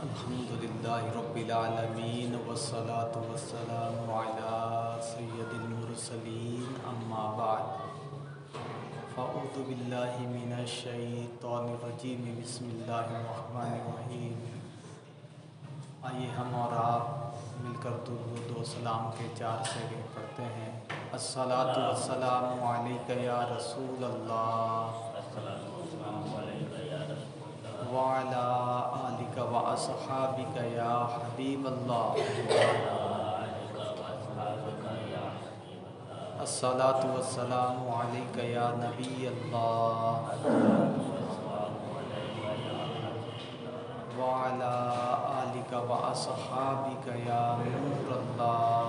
الحمدللہ رب العالمین والصلاة والسلام علی سید المرسلین اما بعد فاعوذ باللہ من الشیطان الرجیم بسم اللہ الرحمن الرحیم۔ آئیے ہم اور آپ مل کر درود و سلام کے 4 سیغے پڑھتے ہیں۔ الصلاۃ والسلام علیک یا رسول اللہ وعلی آلک و اصحابک یا حبیب اللہ۔ الصلاۃ والسلام علیک یا نبی اللہ وعلی آلک و اصحابک یا نور اللہ۔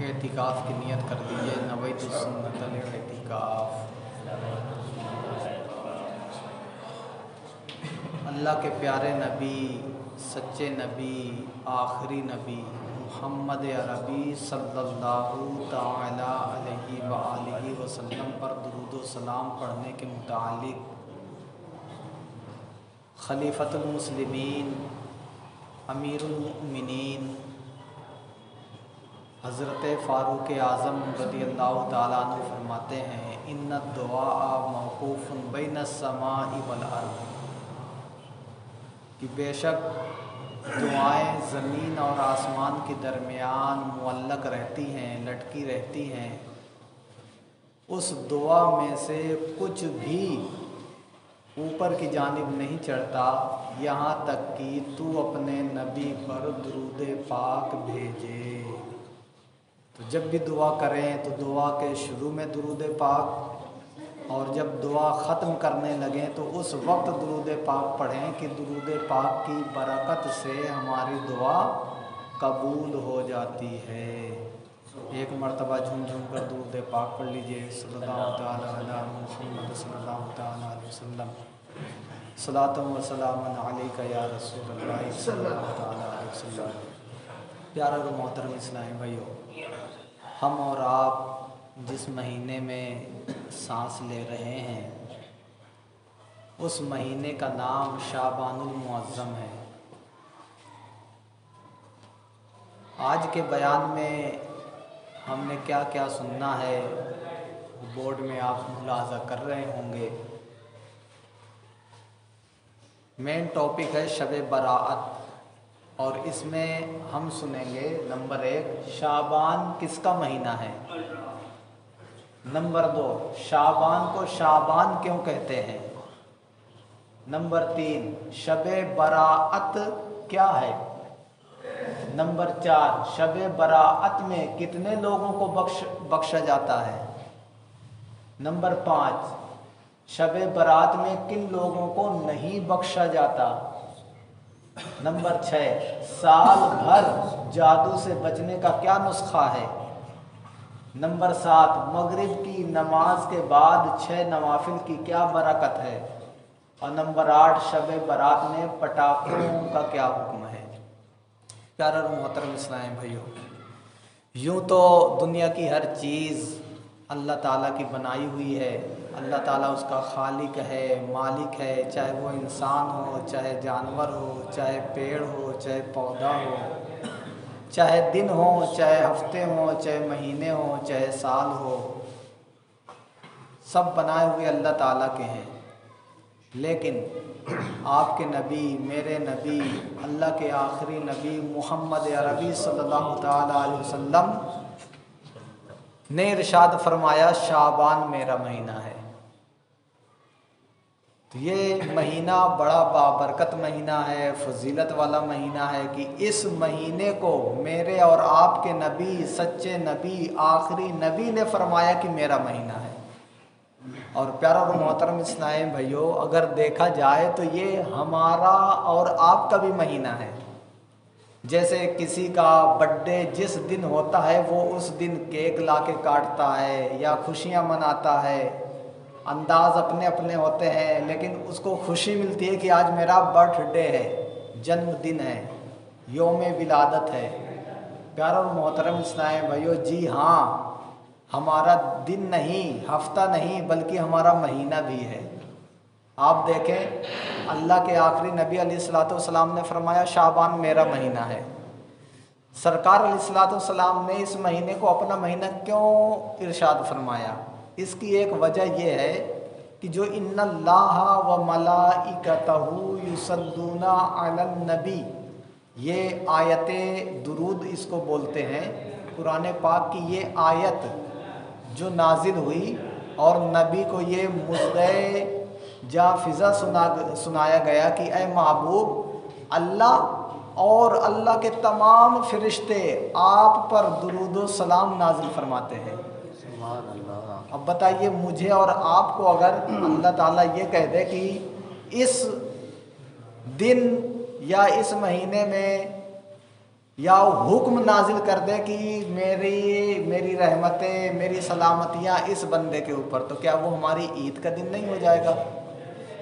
اعتکاف کی نیت کر لیجیے۔ نویت سنت الاعتکاف۔ اللہ کے پیارے نبی، سچے نبی، آخری نبی محمد عربی صلی اللہ تعالی علیہ وآلہ وسلم پر درود و سلام پڑھنے کے متعلق خلیفۃ المسلمین امیر المؤمنین حضرت فاروق اعظم رضی اللہ تعالیٰ عنہ فرماتے ہیں: ان الدعاء موقوف بین السماء والارض، کہ بے شک دعائیں زمین اور آسمان کے درمیان معلق رہتی ہیں، لٹکی رہتی ہیں۔ اس دعا میں سے کچھ بھی اوپر کی جانب نہیں چڑھتا یہاں تک کہ تو اپنے نبی پر درود پاک بھیجے۔ تو جب بھی دعا کریں تو دعا کے شروع میں درود پاک، اور جب دعا ختم کرنے لگیں تو اس وقت درود پاک پڑھیں کہ درود پاک کی برکت سے ہماری دعا قبول ہو جاتی ہے۔ ایک مرتبہ جھوم جھوم کر درود پاک پڑھ لیجئے۔ صلی اللہ تعالی علی محمد صلی اللہ تعالی علیہ وسلم۔ صلاۃ و سلام علیک یا رسول اللہ صلی اللہ تعالی علیہ وسلم۔ پیارا اور محترم اسلامی بھائیو، ہم اور آپ جس مہینے میں سانس لے رہے ہیں اس مہینے کا نام شعبان المعظم ہے۔ آج کے بیان میں ہم نے کیا کیا سننا ہے، بورڈ میں آپ ملاحظہ کر رہے ہوں گے۔ مین ٹاپک ہے شب براءت، اور اس میں ہم سنیں گے نمبر 1 شعبان کس کا مہینہ ہے، نمبر 2 شعبان کو شعبان کیوں کہتے ہیں، نمبر 3 شب براءت کیا ہے، نمبر 4 شب براءت میں کتنے لوگوں کو بخشا جاتا ہے، نمبر 5 شب برات میں کن لوگوں کو نہیں بخشا جاتا، نمبر 6 سال بھر جادو سے بچنے کا کیا نسخہ ہے، نمبر 7 مغرب کی نماز کے بعد 6 نوافل کی کیا برکت ہے، اور نمبر 8 شب برات میں پٹاخوں کا کیا حکم ہے۔ پیارا اور محترم اسلامی بھائیو، یوں تو دنیا کی ہر چیز اللہ تعالیٰ کی بنائی ہوئی ہے، اللہ تعالیٰ اس کا خالق ہے، مالک ہے، چاہے وہ انسان ہو، چاہے جانور ہو، چاہے پیڑ ہو، چاہے پودا ہو، چاہے دن ہو، چاہے ہفتے ہوں، چاہے مہینے ہوں، چاہے سال ہو، سب بنائے ہوئے اللہ تعالیٰ کے ہیں۔ لیکن آپ کے نبی، میرے نبی، اللہ کے آخری نبی محمد عربی صلی اللہ تعالیٰ علیہ وسلم نے ارشاد فرمایا شعبان میرا مہینہ ہے۔ تو یہ مہینہ بڑا بابرکت مہینہ ہے، فضیلت والا مہینہ ہے کہ اس مہینے کو میرے اور آپ کے نبی، سچے نبی، آخری نبی نے فرمایا کہ میرا مہینہ ہے۔ اور پیارا اور محترم اسلامی بھائیو، اگر دیکھا جائے تو یہ ہمارا اور آپ کا بھی مہینہ ہے۔ جیسے کسی کا برتھ ڈے جس دن ہوتا ہے وہ اس دن کیک لا کے کاٹتا ہے یا خوشیاں مناتا ہے، انداز اپنے اپنے ہوتے ہیں، لیکن اس کو خوشی ملتی ہے کہ آج میرا برتھ ڈے ہے، جنم دن ہے، یوم ولادت ہے۔ پیارا اور محترم اسلامی بھائیو، جی ہاں، ہمارا دن نہیں، ہفتہ نہیں، بلکہ ہمارا مہینہ بھی ہے۔ آپ دیکھیں اللہ کے آخری نبی علیہ الصلوۃ والسلام نے فرمایا شعبان میرا مہینہ ہے۔ سرکار علیہ الصلوۃ والسلام نے اس مہینے کو اپنا مہینہ کیوں ارشاد فرمایا؟ اس کی ایک وجہ یہ ہے کہ جو ان اللہ و ملائکتہ یصلون علی النبی، یہ آیت درود اس کو بولتے ہیں، قرآن پاک کی یہ آیت جو نازل ہوئی اور نبی کو یہ مصغے جا فضا سنایا گیا کہ اے محبوب، اللہ اور اللہ کے تمام فرشتے آپ پر درود و سلام نازل فرماتے ہیں۔ سبحان اللہ۔ اب بتائیے مجھے اور آپ کو اگر اللہ تعالیٰ یہ کہہ دے کہ اس دن یا اس مہینے میں، یا حکم نازل کر دے کہ میری رحمتیں، میری سلامتیاں اس بندے کے اوپر، تو کیا وہ ہماری عید کا دن نہیں ہو جائے گا؟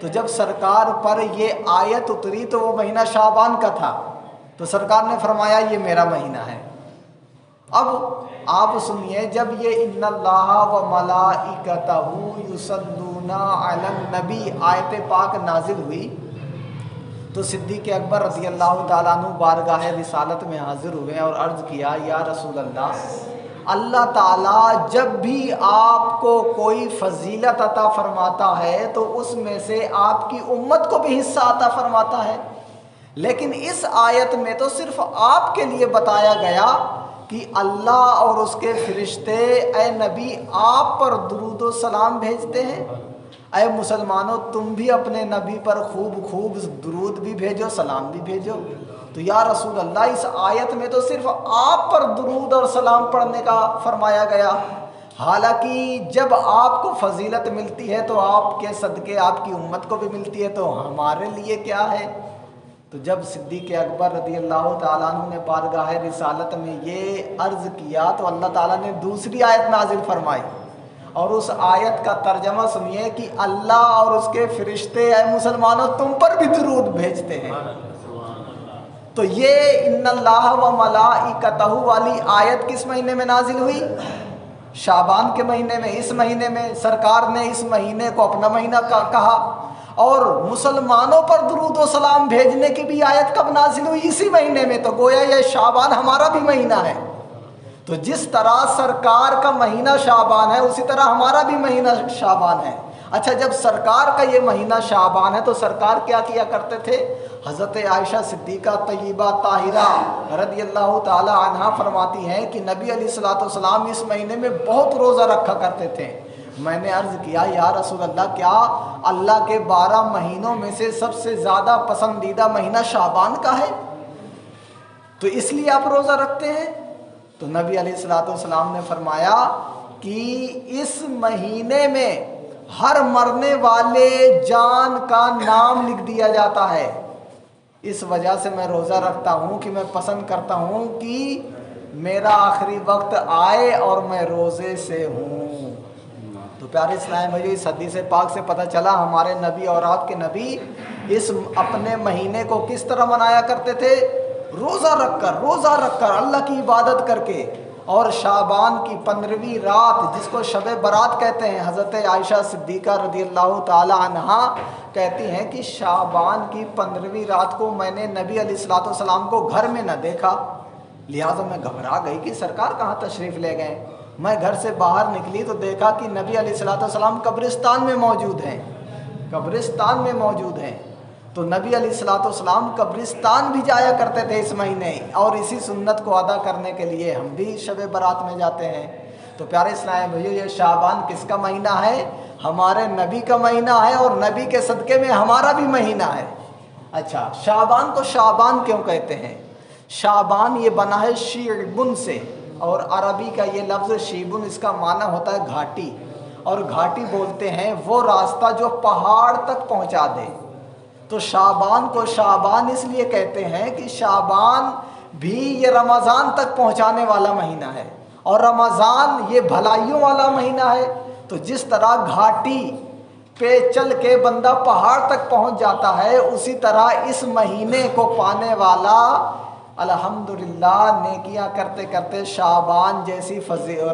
تو جب سرکار پر یہ آیت اتری تو وہ مہینہ شعبان کا تھا، تو سرکار نے فرمایا یہ میرا مہینہ ہے۔ اب آپ سنیے، جب یہ ان اللہ و ملائکتہ یصلون علی النبی آیت پاک نازل ہوئی تو صدیق اکبر رضی اللہ تعالیٰ عنہ بارگاہ رسالت میں حاضر ہوئے اور عرض کیا یا رسول اللہ تعالیٰ جب بھی آپ کو کوئی فضیلت عطا فرماتا ہے تو اس میں سے آپ کی امت کو بھی حصہ عطا فرماتا ہے، لیکن اس آیت میں تو صرف آپ کے لیے بتایا گیا کہ اللہ اور اس کے فرشتے اے نبی آپ پر درود و سلام بھیجتے ہیں۔ اے مسلمانوں، تم بھی اپنے نبی پر خوب درود بھی بھیجو، سلام بھی بھیجو۔ تو یا رسول اللہ، اس آیت میں تو صرف آپ پر درود اور سلام پڑھنے کا فرمایا گیا، حالانکہ جب آپ کو فضیلت ملتی ہے تو آپ کے صدقے آپ کی امت کو بھی ملتی ہے، تو ہمارے لیے کیا ہے؟ تو جب صدیق اکبر رضی اللہ تعالیٰ عنہ نے بارگاہ رسالت میں یہ عرض کیا تو اللہ تعالیٰ نے دوسری آیت نازل فرمائی، اور اس آیت کا ترجمہ سنیے کہ اللہ اور اس کے فرشتے اے مسلمانوں تم پر بھی درود بھیجتے ہیں۔ تو یہ ان اللہ و ملائکتہ والی آیت کس مہینے میں نازل ہوئی؟ شعبان کے مہینے میں۔ اس مہینے میں سرکار نے اس مہینے کو اپنا مہینہ کہا، اور مسلمانوں پر درود و سلام بھیجنے کی بھی آیت کب نازل ہوئی؟ اسی مہینے میں۔ تو گویا یہ شعبان ہمارا بھی مہینہ ہے۔ تو جس طرح سرکار کا مہینہ شعبان ہے اسی طرح ہمارا بھی مہینہ شعبان ہے۔ اچھا، جب سرکار کا یہ مہینہ شعبان ہے تو سرکار کیا کیا کرتے تھے؟ حضرت عائشہ صدیقہ طیبہ طاہرہ رضی اللہ تعالی عنہا فرماتی ہیں کہ نبی علیہ الصلوۃ والسلام اس مہینے میں بہت روزہ رکھا کرتے تھے۔ میں نے عرض کیا یا رسول اللہ، کیا اللہ کے 12 مہینوں میں سے سب سے زیادہ پسندیدہ مہینہ شعبان کا ہے، تو اس لیے آپ روزہ رکھتے ہیں؟ تو نبی علیہ الصلوۃ والسلام نے فرمایا کہ اس مہینے میں ہر مرنے والے جان کا نام لکھ دیا جاتا ہے، اس وجہ سے میں روزہ رکھتا ہوں کہ میں پسند کرتا ہوں کہ میرا آخری وقت آئے اور میں روزے سے ہوں۔ تو پیارے اسلام بھائی، اس حدیث پاک سے پتہ چلا ہمارے نبی اور آپ کے نبی اس اپنے مہینے کو کس طرح منایا کرتے تھے؟ روزہ رکھ کر اللہ کی عبادت کر کے۔ اور شعبان کی 15ویں رات جس کو شب برات کہتے ہیں، حضرت عائشہ صدیقہ رضی اللہ تعالی عنہا کہتی ہیں کہ شعبان کی 15ویں رات کو میں نے نبی علیہ الصلوۃ والسلام کو گھر میں نہ دیکھا، لہٰذا میں گھبرا گئی کہ سرکار کہاں تشریف لے گئے۔ میں گھر سے باہر نکلی تو دیکھا کہ نبی علیہ الصلوۃ والسلام قبرستان میں موجود ہیں۔ تو نبی علیہ الصلوۃ والسلام قبرستان بھی جایا کرتے تھے اس مہینے، اور اسی سنت کو ادا کرنے کے لیے ہم بھی شب برات میں جاتے ہیں۔ تو پیارے اسلام بھائیو، یہ شعبان کس کا مہینہ ہے؟ ہمارے نبی کا مہینہ ہے، اور نبی کے صدقے میں ہمارا بھی مہینہ ہے۔ اچھا، شعبان کو شعبان کیوں کہتے ہیں؟ شعبان یہ بنا ہے شیبن سے، اور عربی کا یہ لفظ شیبن، اس کا معنی ہوتا ہے گھاٹی، اور گھاٹی بولتے ہیں وہ راستہ جو پہاڑ تک پہنچا دے۔ تو شعبان کو شعبان اس لیے کہتے ہیں کہ شعبان بھی یہ رمضان تک پہنچانے والا مہینہ ہے، اور رمضان یہ بھلائیوں والا مہینہ ہے۔ تو جس طرح گھاٹی پہ چل کے بندہ پہاڑ تک پہنچ جاتا ہے، اسی طرح اس مہینے کو پانے والا الحمدللہ نیکیاں کرتے کرتے شعبان جیسی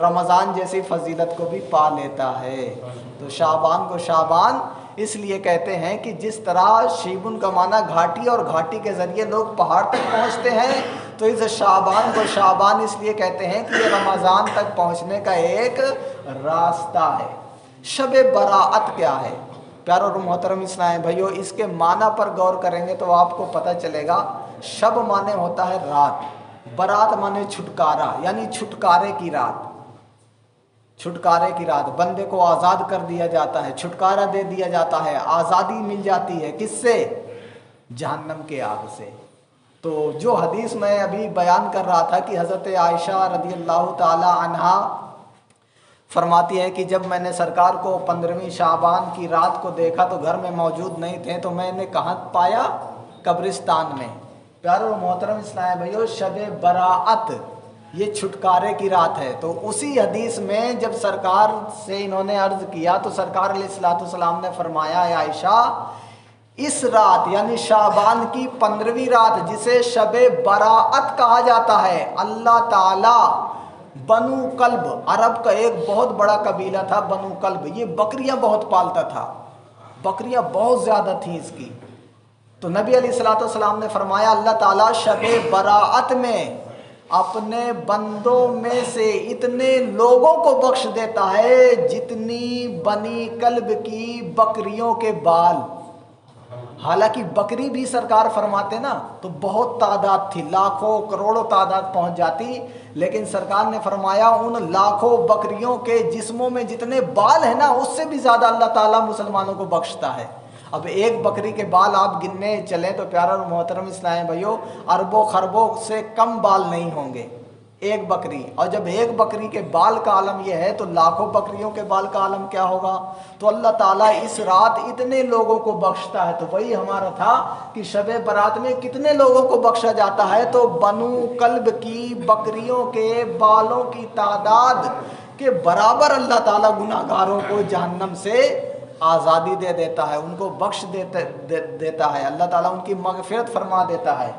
رمضان جیسی فضیلت کو بھی پا لیتا ہے۔ تو شعبان کو شعبان اس لیے کہتے ہیں کہ جس طرح شیبن کا معنی گھاٹی اور گھاٹی کے ذریعے لوگ پہاڑ تک پہنچتے ہیں، تو اس شعبان کو شعبان اس لیے کہتے ہیں کہ یہ رمضان تک پہنچنے کا ایک راستہ ہے۔ شب براءت کیا ہے؟ پیارو اور محترم اسلام بھائیو، اس کے معنی پر غور کریں گے تو آپ کو پتہ چلے گا۔ شب معنی ہوتا ہے رات، برات معنی چھٹکارا، یعنی چھٹکارے کی رات۔ چھٹکارے کی رات، بندے کو آزاد کر دیا جاتا ہے، چھٹکارا دے دیا جاتا ہے، آزادی مل جاتی ہے، کس سے؟ جہنم کے آگ سے۔ تو جو حدیث میں ابھی بیان کر رہا تھا کہ حضرت عائشہ رضی اللہ تعالی عنہا فرماتی ہے کہ جب میں نے سرکار کو 15ویں شعبان کی رات کو دیکھا تو گھر میں موجود نہیں تھے، تو میں نے کہاں پایا؟ قبرستان میں۔ پیارو محترم اسلام بھائیو، شب براءت یہ چھٹکارے کی رات ہے۔ تو اسی حدیث میں جب سرکار سے انہوں نے عرض کیا تو سرکار علیہ الصلوۃ والسلام نے فرمایا، اے عائشہ، اس رات یعنی شعبان کی 15ویں رات جسے شب براءت کہا جاتا ہے، اللہ تعالیٰ بنو کلب، عرب کا ایک بہت بڑا قبیلہ تھا بنو کلب، یہ بکریاں بہت پالتا تھا، بکریاں بہت زیادہ تھیں اس کی۔ تو نبی علیہ الصلوۃ والسلام نے فرمایا اللہ تعالیٰ شب براءت میں اپنے بندوں میں سے اتنے لوگوں کو بخش دیتا ہے جتنی بنی کلب کی بکریوں کے بال۔ حالانکہ بکری بھی سرکار فرماتے نا تو بہت تعداد تھی، لاکھوں کروڑوں تعداد پہنچ جاتی، لیکن سرکار نے فرمایا ان لاکھوں بکریوں کے جسموں میں جتنے بال ہیں نا اس سے بھی زیادہ اللہ تعالیٰ مسلمانوں کو بخشتا ہے۔ اب ایک بکری کے بال آپ گننے چلیں تو پیارا اور محترم اسلام بھائیو، اربوں خربوں سے کم بال نہیں ہوں گے ایک بکری، اور جب ایک بکری کے بال کا عالم یہ ہے تو لاکھوں بکریوں کے بال کا عالم کیا ہوگا؟ تو اللہ تعالیٰ اس رات اتنے لوگوں کو بخشتا ہے۔ تو وہی ہمارا تھا کہ شب برات میں کتنے لوگوں کو بخشا جاتا ہے؟ تو بنو کلب کی بکریوں کے بالوں کی تعداد کے برابر اللہ تعالیٰ گناہ گاروں کو جہنم سے آزادی دے دیتا ہے، ان کو بخش دیتا ہے، اللہ تعالیٰ ان کی مغفرت فرما دیتا ہے۔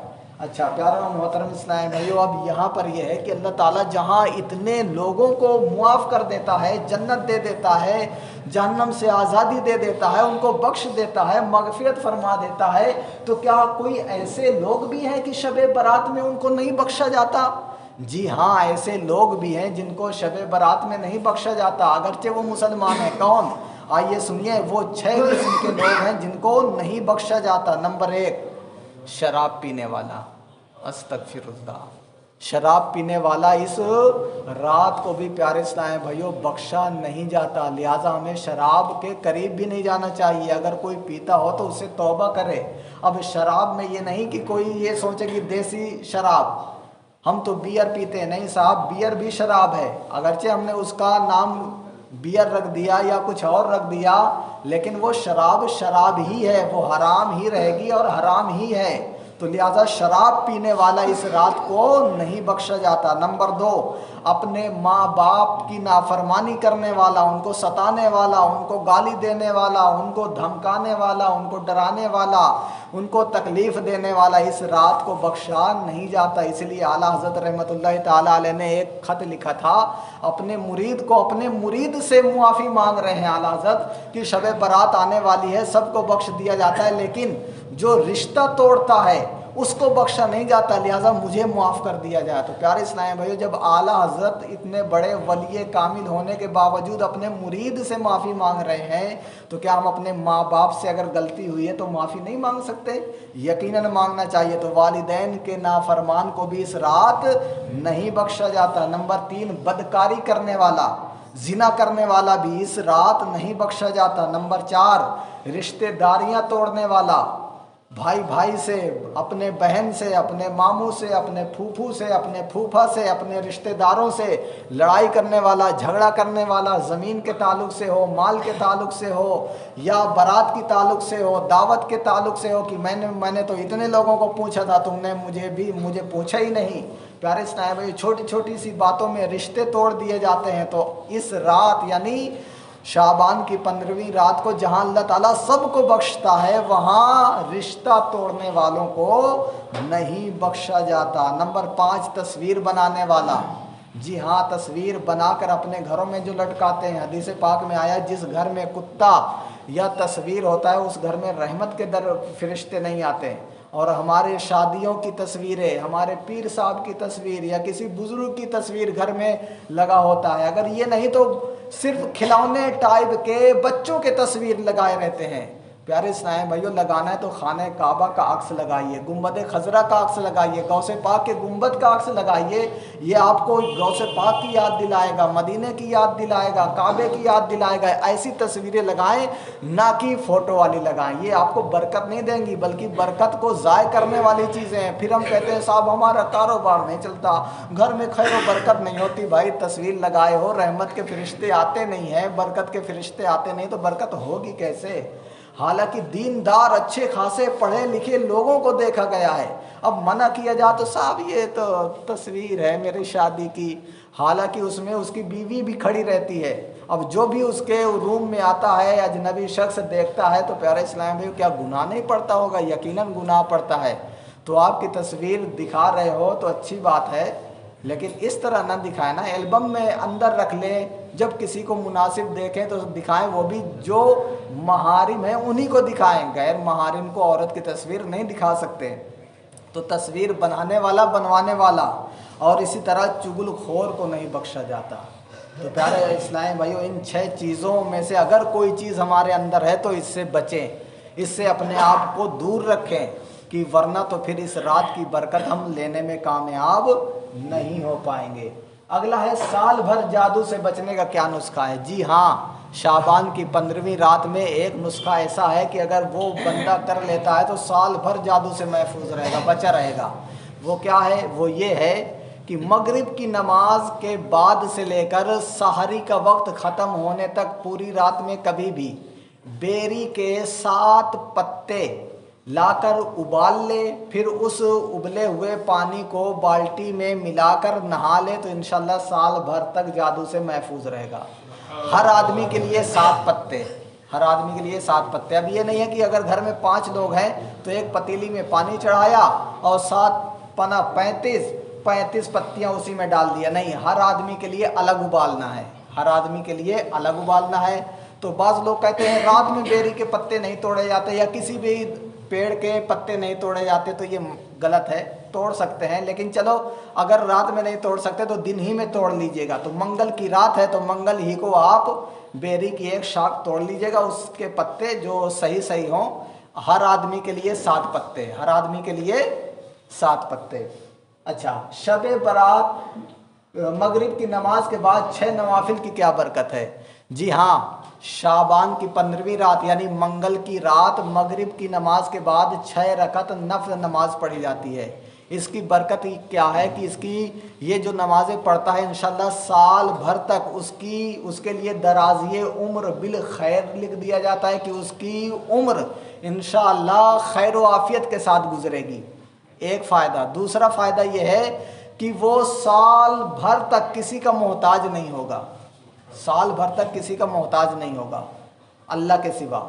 اچھا پیارا محترم اسلام بھائیو، اب یہاں پر یہ ہے کہ اللہ تعالیٰ جہاں اتنے لوگوں کو معاف کر دیتا ہے، جنت دے دیتا ہے، جہنم سے آزادی دے دیتا ہے، ان کو بخش دیتا ہے، مغفرت فرما دیتا ہے، تو کیا کوئی ایسے لوگ بھی ہیں کہ شب برات میں ان کو نہیں بخشا جاتا؟ جی ہاں، ایسے لوگ بھی ہیں جن کو شب برات میں نہیں بخشا جاتا اگرچہ وہ مسلمان ہیں۔ کون؟ آئیے سنیے، وہ 6 قسم کے لوگ ہیں جن کو نہیں بخشا جاتا۔ نمبر 1، شراب پینے والا، استغفر اللہ، شراب پینے والا اس رات کو بھی پیارے اسلام بھائیوں بخشا نہیں جاتا، لہٰذا ہمیں شراب کے قریب بھی نہیں جانا چاہیے۔ اگر کوئی پیتا ہو تو اس سے توبہ کرے۔ اب شراب میں یہ نہیں کہ کوئی یہ سوچے کہ دیسی شراب، ہم تو بیئر پیتے ہیں، نہیں صاحب، بیئر بھی شراب ہے، اگرچہ ہم نے اس کا نام بیئر رکھ دیا یا کچھ اور رکھ دیا، لیکن وہ شراب شراب ہی ہے، وہ حرام ہی رہے گی اور حرام ہی ہے۔ تو لہٰذا شراب پینے والا اس رات کو نہیں بخشا جاتا۔ نمبر 2، اپنے ماں باپ کی نافرمانی کرنے والا، ان کو ستانے والا، ان کو گالی دینے والا، ان کو دھمکانے والا، ان کو ڈرانے والا، ان کو تکلیف دینے والا اس رات کو بخشا نہیں جاتا۔ اس لیے اعلیٰ حضرت رحمۃ اللہ تعالیٰ علیہ نے ایک خط لکھا تھا اپنے مرید کو، اپنے مرید سے معافی مانگ رہے ہیں اعلیٰ حضرت کہ شب برات آنے والی ہے، سب کو بخش دیا جاتا ہے لیکن جو رشتہ توڑتا ہے اس کو بخشا نہیں جاتا، لہٰذا مجھے معاف کر دیا جائے۔ تو پیارے اسلام بھائیو، جب اعلیٰ حضرت اتنے بڑے ولی کامل ہونے کے باوجود اپنے مرید سے معافی مانگ رہے ہیں تو کیا ہم اپنے ماں باپ سے اگر غلطی ہوئی ہے تو معافی نہیں مانگ سکتے؟ یقیناً مانگنا چاہیے۔ تو والدین کے نافرمان کو بھی اس رات نہیں بخشا جاتا۔ نمبر 3، بدکاری کرنے والا، زنا کرنے والا بھی اس رات نہیں بخشا جاتا۔ نمبر 4، رشتہ داریاں توڑنے والا، بھائی بھائی سے، اپنے بہن سے، اپنے ماموں سے، اپنے پھوپھو سے، اپنے پھوپھا سے، اپنے رشتہ داروں سے لڑائی کرنے والا، جھگڑا کرنے والا، زمین کے تعلق سے ہو، مال کے تعلق سے ہو، یا بارات کے تعلق سے ہو، دعوت کے تعلق سے ہو کہ میں نے تو اتنے لوگوں کو پوچھا تھا، تم نے مجھے پوچھا ہی نہیں۔ پیارے اسلام بھائی، چھوٹی چھوٹی سی باتوں میں رشتے توڑ دیے جاتے ہیں۔ تو اس رات یعنی شعبان کی 15ویں رات کو جہاں اللہ تعالیٰ سب کو بخشتا ہے، وہاں رشتہ توڑنے والوں کو نہیں بخشا جاتا۔ نمبر 5، تصویر بنانے والا، جی ہاں، تصویر بنا کر اپنے گھروں میں جو لٹکاتے ہیں۔ حدیث پاک میں آیا جس گھر میں کتا یا تصویر ہوتا ہے اس گھر میں رحمت کے در فرشتے نہیں آتے. اور ہمارے شادیوں کی تصویریں، ہمارے پیر صاحب کی تصویر یا کسی بزرگ کی تصویر گھر میں لگا ہوتا ہے. اگر یہ نہیں تو صرف کھلونے ٹائپ کے بچوں کے تصویر لگائے رہتے ہیں. پیارے اسلام بھائیو، لگانا ہے تو خانہ کعبہ کا عکس لگائیے، گنبد خضرا کا عکس لگائیے، غوث پاک کے گنبد کا عکس لگائیے. یہ آپ کو غوث پاک کی یاد دلائے گا، مدینے کی یاد دلائے گا، کعبے کی یاد دلائے گا. ایسی تصویریں لگائیں، نہ کہ فوٹو والی لگائیں. یہ آپ کو برکت نہیں دیں گی بلکہ برکت کو ضائع کرنے والی چیزیں ہیں. پھر ہم کہتے ہیں صاحب ہمارا کاروبار نہیں چلتا، گھر میں خیر و برکت نہیں ہوتی. بھائی تصویر لگائے ہو، رحمت کے فرشتے آتے نہیں ہیں، برکت کے فرشتے آتے نہیں تو برکت ہوگی کیسے؟ حالانکہ دیندار اچھے خاصے پڑھے لکھے لوگوں کو دیکھا گیا ہے. اب منع کیا جائے تو صاحب یہ تو تصویر ہے میری شادی کی، حالانکہ اس میں اس کی بیوی بھی کھڑی رہتی ہے. اب جو بھی اس کے روم میں آتا ہے اجنبی شخص دیکھتا ہے تو پیارے اسلام بھائی کیا گناہ نہیں پڑتا ہوگا؟ یقیناً گناہ پڑتا ہے. تو آپ کی تصویر دکھا رہے ہو تو اچھی بات ہے، لیکن اس طرح نہ دکھائیں نا. البم میں اندر رکھ لیں، جب کسی کو مناسب دیکھیں تو دکھائیں، وہ بھی جو محارم ہیں انہی کو دکھائیں. غیر محارم کو عورت کی تصویر نہیں دکھا سکتے. تو تصویر بنانے والا بنوانے والا، اور اسی طرح چغل خور کو نہیں بخشا جاتا. تو پیارے اسلام بھائیو، ان 6 چیزوں میں سے اگر کوئی چیز ہمارے اندر ہے تو اس سے بچیں، اس سے اپنے آپ کو دور رکھیں، کہ ورنہ تو پھر اس رات کی برکت ہم لینے میں کامیاب نہیں ہو پائیں گے. اگلا ہے سال بھر جادو سے بچنے کا کیا نسخہ ہے؟ جی ہاں، شعبان کی 15ویں رات میں ایک نسخہ ایسا ہے کہ اگر وہ بندہ کر لیتا ہے تو سال بھر جادو سے محفوظ رہے گا، بچا رہے گا. وہ کیا ہے؟ وہ یہ ہے کہ مغرب کی نماز کے بعد سے لے کر سحری کا وقت ختم ہونے تک پوری رات میں کبھی بھی بیری کے 7 پتے لا کر ابال لے، پھر اس ابلے ہوئے پانی کو بالٹی میں ملا کر نہا لے تو انشاءاللہ سال بھر تک جادو سے محفوظ رہے گا. ہر آدمی کے لیے 7 پتے، ہر آدمی کے لیے 7 پتے. اب یہ نہیں ہے کہ اگر گھر میں 5 لوگ ہیں تو ایک پتیلی میں پانی چڑھایا اور 7 پنا 35 پتیاں اسی میں ڈال دیا. نہیں، ہر آدمی کے لیے الگ ابالنا ہے، ہر آدمی کے لیے الگ ابالنا ہے. تو بعض لوگ کہتے ہیں رات میں بیری کے پتے نہیں توڑے جاتے یا کسی بھی پیڑ کے پتے نہیں توڑے جاتے، تو یہ غلط ہے. توڑ سکتے ہیں، لیکن چلو اگر رات میں نہیں توڑ سکتے تو دن ہی میں توڑ لیجئے گا. تو منگل کی رات ہے تو منگل ہی کو آپ بیری کی ایک شاخ توڑ لیجئے گا، اس کے پتے جو صحیح ہوں. ہر آدمی کے لیے 7 پتے، ہر آدمی کے لیے 7 پتے. اچھا، شب برات مغرب کی نماز کے بعد 6 نوافل کی کیا برکت ہے؟ جی ہاں، شعبان کی 15ویں رات یعنی منگل کی رات مغرب کی نماز کے بعد 6 رکعت نفل نماز پڑھی جاتی ہے. اس کی برکت کیا ہے کہ اس کی یہ جو نمازیں پڑھتا ہے انشاءاللہ سال بھر تک اس کے لیے درازی عمر بالخیر لکھ دیا جاتا ہے، کہ اس کی عمر انشاءاللہ خیر و عافیت کے ساتھ گزرے گی. ایک فائدہ. دوسرا فائدہ یہ ہے کہ وہ سال بھر تک کسی کا محتاج نہیں ہوگا، سال بھر تک کسی کا محتاج نہیں ہوگا اللہ کے سوا.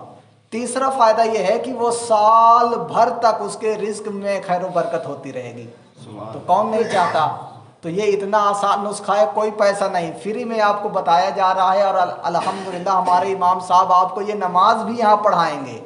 تیسرا فائدہ یہ ہے کہ وہ سال بھر تک اس کے رزق میں خیر و برکت ہوتی رہے گی. تو کون نہیں چاہتا؟ تو یہ اتنا آسان نسخہ ہے، کوئی پیسہ نہیں، فری میں آپ کو بتایا جا رہا ہے. اور الحمدللہ ہمارے امام صاحب آپ کو یہ نماز بھی یہاں پڑھائیں گے.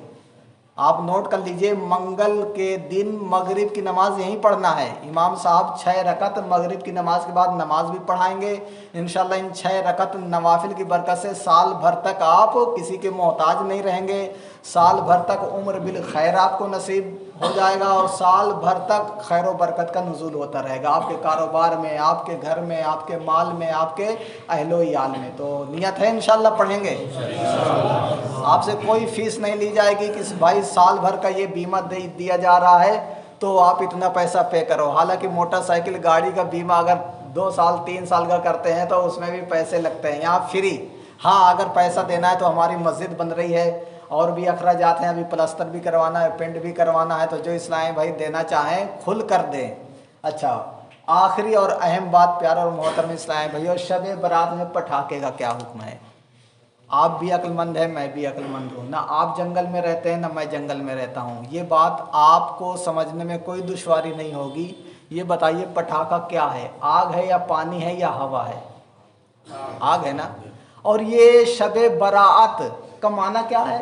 آپ نوٹ کر لیجئے، منگل کے دن مغرب کی نماز یہیں پڑھنا ہے. امام صاحب 6 رکعت مغرب کی نماز کے بعد نماز بھی پڑھائیں گے انشاءاللہ. ان 6 رکعت نوافل کی برکت سے سال بھر تک آپ کسی کے محتاج نہیں رہیں گے، سال بھر تک عمر بالخیر آپ کو نصیب ہو جائے گا، اور سال بھر تک خیر و برکت کا نزول ہوتا رہے گا آپ کے کاروبار میں، آپ کے گھر میں، آپ کے مال میں، آپ کے اہل و عیال میں. تو نیت ہے انشاءاللہ پڑھیں گے. آپ سے کوئی فیس نہیں لی جائے گی کہ بھائی سال بھر کا یہ بیمہ دیا جا رہا ہے تو آپ اتنا پیسہ پے کرو. حالانکہ موٹر سائیکل گاڑی کا بیمہ اگر 2 سال 3 سال کا کرتے ہیں تو اس میں بھی پیسے لگتے ہیں، یہاں فری. ہاں اگر پیسہ دینا ہے تو ہماری مسجد بن رہی ہے اور بھی اخراجات ہیں، ابھی پلستر بھی کروانا ہے، پینٹ بھی کروانا ہے. تو جو اسلام بھائی دینا چاہیں کھل کر دیں. اچھا، آخری اور اہم بات پیارا اور محترم اسلام بھائیو، شب برات میں پٹاخے کا کیا حکم ہے؟ آپ بھی عقل مند ہیں، میں بھی عقل مند ہوں. نہ آپ جنگل میں رہتے ہیں نہ میں جنگل میں رہتا ہوں. یہ بات آپ کو سمجھنے میں کوئی دشواری نہیں ہوگی. یہ بتائیے پٹاخہ کیا ہے؟ آگ ہے یا پانی ہے یا ہوا ہے؟ آگ ہے نا. اور یہ شب براعت کا معنی کیا ہے؟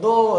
2,